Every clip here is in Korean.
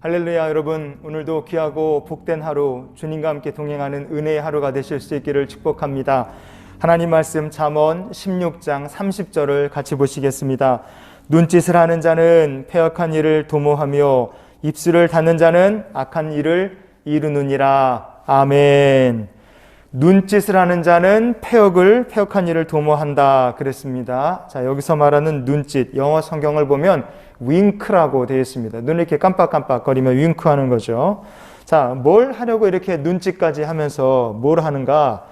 할렐루야. 여러분, 오늘도 귀하고 복된 하루, 주님과 함께 동행하는 은혜의 하루가 되실 수 있기를 축복합니다. 하나님 말씀 잠언 16장 30절을 같이 보시겠습니다. 눈짓을 하는 자는 패역한 일을 도모하며 입술을 닫는 자는 악한 일을 이루느니라. 아멘. 눈짓을 하는 자는 패역한 일을 도모한다 그랬습니다. 자, 여기서 말하는 눈짓, 영어 성경을 보면 윙크라고 되어 있습니다. 눈을 이렇게 깜빡깜빡거리며 윙크하는 거죠. 자, 뭘 하려고 이렇게 눈짓까지 하면서 뭘 하는가?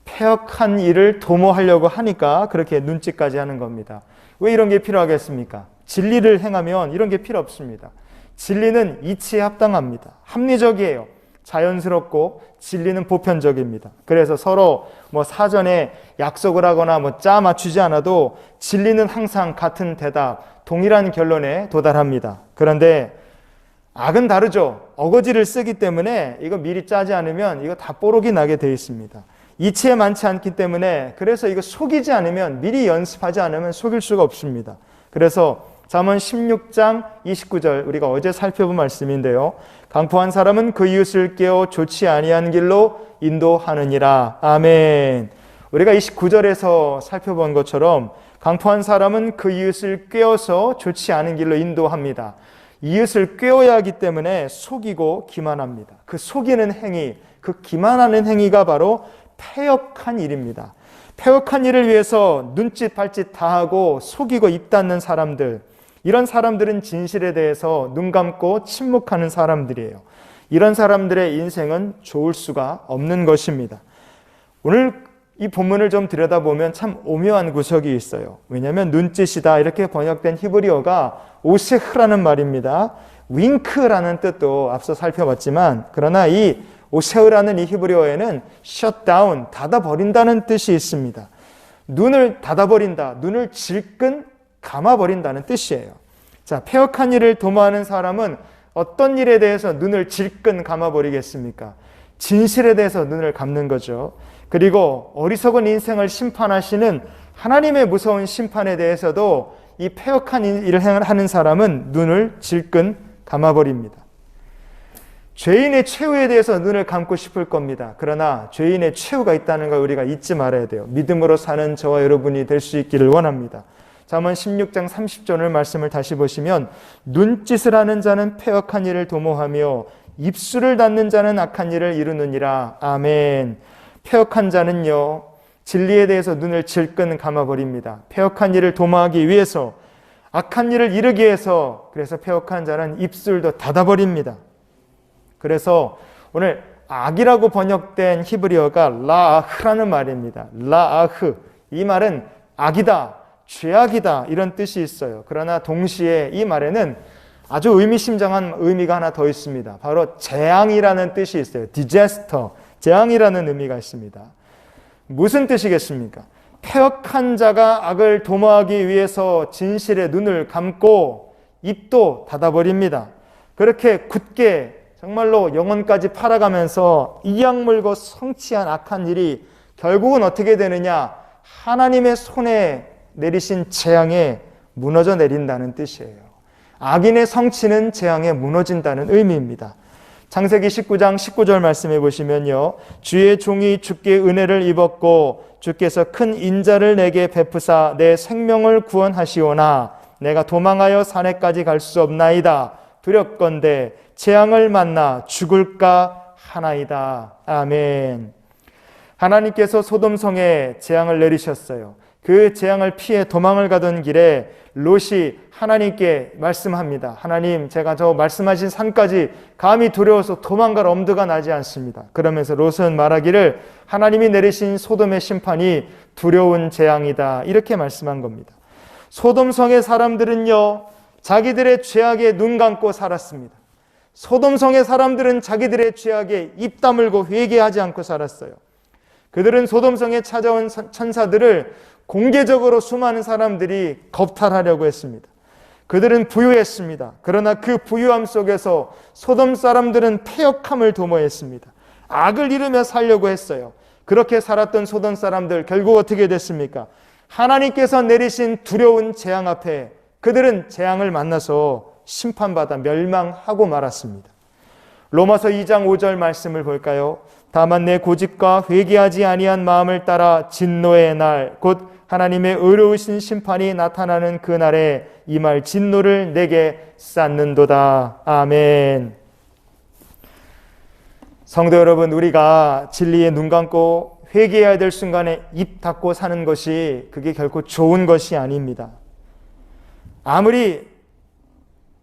패역한 일을 도모하려고 하니까 그렇게 눈짓까지 하는 겁니다. 왜 이런 게 필요하겠습니까? 진리를 행하면 이런 게 필요 없습니다. 진리는 이치에 합당합니다. 합리적이에요. 자연스럽고 진리는 보편적입니다. 그래서 서로 사전에 약속을 하거나 짜 맞추지 않아도 진리는 항상 같은 대답, 동일한 결론에 도달합니다. 그런데 악은 다르죠. 어거지를 쓰기 때문에 이거 미리 짜지 않으면 이거 다 뽀록이 나게 되어 있습니다. 이치에 많지 않기 때문에 그래서 이거 속이지 않으면 미리 연습하지 않으면 속일 수가 없습니다. 그래서 잠언 16장 29절 우리가 어제 살펴본 말씀인데요. 강포한 사람은 그 이웃을 깨어 좋지 아니한 길로 인도하느니라. 아멘. 우리가 29절에서 살펴본 것처럼 강포한 사람은 그 이웃을 꿰어서 좋지 않은 길로 인도합니다. 이웃을 꿰어야 하기 때문에 속이고 기만합니다. 그 속이는 행위, 그 기만하는 행위가 바로 패역한 일입니다. 패역한 일을 위해서 눈짓 발짓 다 하고 속이고 입 닫는 사람들, 이런 사람들은 진실에 대해서 눈 감고 침묵하는 사람들이에요. 이런 사람들의 인생은 좋을 수가 없는 것입니다. 오늘 이 본문을 좀 들여다보면 참 오묘한 구석이 있어요. 왜냐하면 눈짓이다 이렇게 번역된 히브리어가 오세흐라는 말입니다. 윙크라는 뜻도 앞서 살펴봤지만 그러나 이 오세흐라는 이 히브리어에는 shut down, 닫아버린다는 뜻이 있습니다. 눈을 닫아버린다, 눈을 질끈 감아버린다는 뜻이에요. 자, 패역한 일을 도모하는 사람은 어떤 일에 대해서 눈을 질끈 감아버리겠습니까? 진실에 대해서 눈을 감는 거죠. 그리고 어리석은 인생을 심판하시는 하나님의 무서운 심판에 대해서도 이 패역한 일을 하는 사람은 눈을 질끈 감아버립니다. 죄인의 최후에 대해서 눈을 감고 싶을 겁니다. 그러나 죄인의 최후가 있다는 걸 우리가 잊지 말아야 돼요. 믿음으로 사는 저와 여러분이 될 수 있기를 원합니다. 잠언 16장 30절 말씀을 다시 보시면 눈짓을 하는 자는 패역한 일을 도모하며 입술을 닫는 자는 악한 일을 이루느니라. 아멘. 패역한 자는요, 진리에 대해서 눈을 질끈 감아버립니다. 패역한 일을 도모하기 위해서, 악한 일을 이루기 위해서, 그래서 패역한 자는 입술도 닫아버립니다. 그래서 오늘 악이라고 번역된 히브리어가 라아흐라는 말입니다. 라아흐. 이 말은 악이다, 죄악이다 이런 뜻이 있어요. 그러나 동시에 이 말에는 아주 의미심장한 의미가 하나 더 있습니다. 바로 재앙이라는 뜻이 있어요. disaster, 재앙이라는 의미가 있습니다. 무슨 뜻이겠습니까? 패역한 자가 악을 도모하기 위해서 진실의 눈을 감고 입도 닫아버립니다. 그렇게 굳게 정말로 영혼까지 팔아가면서 이악 물고 성취한 악한 일이 결국은 어떻게 되느냐? 하나님의 손에 내리신 재앙에 무너져 내린다는 뜻이에요. 악인의 성취는 재앙에 무너진다는 의미입니다. 창세기 19장 19절 말씀해 보시면요. 주의 종이 주께 은혜를 입었고 주께서 큰 인자를 내게 베푸사 내 생명을 구원하시오나 내가 도망하여 산에까지 갈 수 없나이다. 두렵건대 재앙을 만나 죽을까 하나이다. 아멘. 하나님께서 소돔성에 재앙을 내리셨어요. 그 재앙을 피해 도망을 가던 길에 롯이 하나님께 말씀합니다. 하나님, 제가 저 말씀하신 산까지 감히 두려워서 도망갈 엄두가 나지 않습니다. 그러면서 롯은 말하기를 하나님이 내리신 소돔의 심판이 두려운 재앙이다. 이렇게 말씀한 겁니다. 소돔성의 사람들은요, 자기들의 죄악에 눈 감고 살았습니다. 소돔성의 사람들은 자기들의 죄악에 입 다물고 회개하지 않고 살았어요. 그들은 소돔성에 찾아온 천사들을 공개적으로 수많은 사람들이 겁탈하려고 했습니다. 그들은 부유했습니다. 그러나 그 부유함 속에서 소돔 사람들은 패역함을 도모했습니다. 악을 이루며 살려고 했어요. 그렇게 살았던 소돔 사람들 결국 어떻게 됐습니까? 하나님께서 내리신 두려운 재앙 앞에 그들은 재앙을 만나서 심판받아 멸망하고 말았습니다. 로마서 2장 5절 말씀을 볼까요? 다만 내 고집과 회개하지 아니한 마음을 따라 진노의 날 곧 하나님의 의로우신 심판이 나타나는 그날에 이 말 진노를 내게 쌓는도다. 아멘. 성도 여러분, 우리가 진리에 눈 감고 회개해야 될 순간에 입 닫고 사는 것이 그게 결코 좋은 것이 아닙니다. 아무리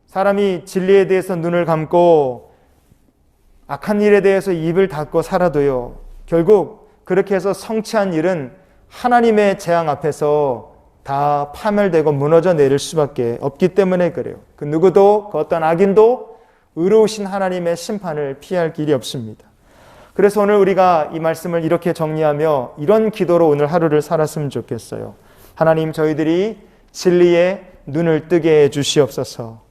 사람이 진리에 대해서 눈을 감고 악한 일에 대해서 입을 닫고 살아도요, 결국 그렇게 해서 성취한 일은 하나님의 재앙 앞에서 다 파멸되고 무너져 내릴 수밖에 없기 때문에 그래요. 그 누구도, 그 어떤 악인도 의로우신 하나님의 심판을 피할 길이 없습니다. 그래서 오늘 우리가 이 말씀을 이렇게 정리하며 이런 기도로 오늘 하루를 살았으면 좋겠어요. 하나님, 저희들이 진리에 눈을 뜨게 해 주시옵소서.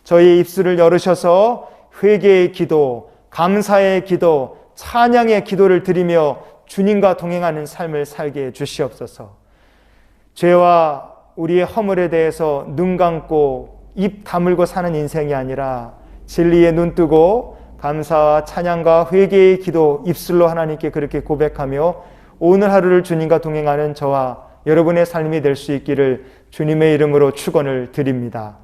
저희의 입술을 열으셔서 회개의 기도, 감사의 기도, 찬양의 기도를 드리며 주님과 동행하는 삶을 살게 해 주시옵소서. 죄와 우리의 허물에 대해서 눈 감고 입 다물고 사는 인생이 아니라 진리에 눈 뜨고 감사와 찬양과 회개의 기도 입술로 하나님께 그렇게 고백하며 오늘 하루를 주님과 동행하는 저와 여러분의 삶이 될 수 있기를 주님의 이름으로 축원을 드립니다.